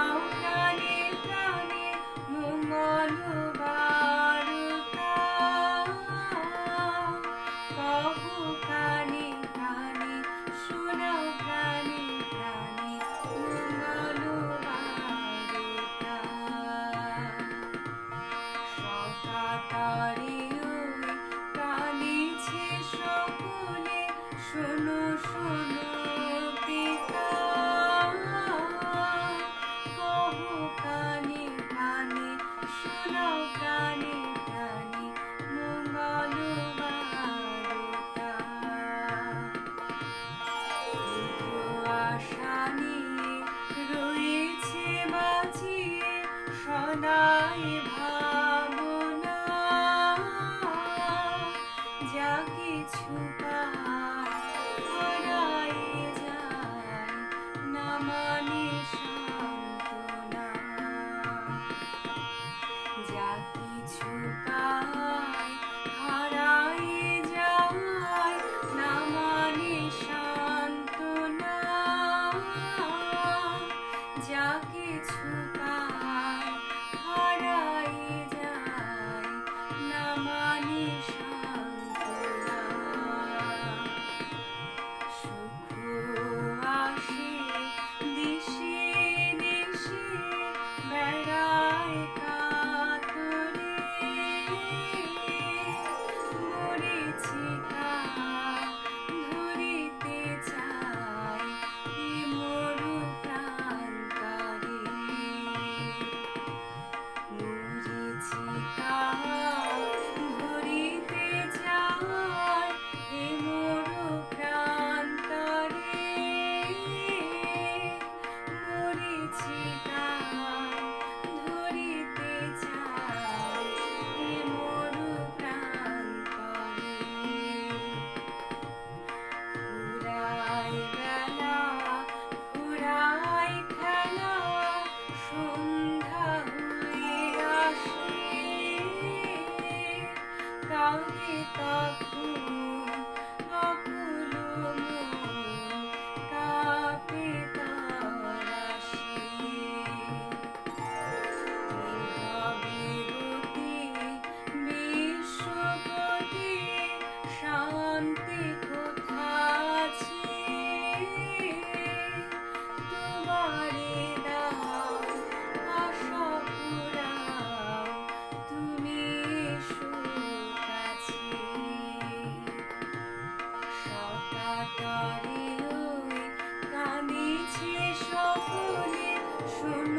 দাও প্রাণে প্রাণে মঙ্গল বার্তা কহো কানে কানে শোনাও প্রাণে প্রাণে মঙ্গল বার্তা সকাতারে ওই কাঁদিছে সকলে শোনো শোনো পিতা কহো কানে কানে শোনাও প্রাণে প্রাণে মঙ্গল বার্তা আশা নিয়ে রয়েছে বাঁচিয়ে সদাই ভাবনা যা কিছু পায় হারায়ে যায় না মানে সান্ত্বনা যা কিছু পায় হারায়ে যায় না মানে সান্ত্বনা যা কিছু পায় হারায়ে যায় না মানে সান্ত্বনা সুখ আসে দিশে দিশে বেড়ায় কাতরে মরীচিকা ধরিতে চায় এ মরু প্রান্তরে মরীচিকা ধরিতে চায় এ মরু প্রান্তরে মরীচিকা ধরিতে চায় এ মরু প্রান্তরে ফুরায় বেলা ফুরায় খেলা সন্ধ্যা হয়ে আসে কাঁদে তখন আকুল মন কাঁপে তরাসে এভাবে গতি বিশ্বপতি শান্তি কোথা আছে তোমারে দাও আশা পুরাও তুমি এসো কাছে সকাতারে ওই কাঁদিছে সকলে শোনো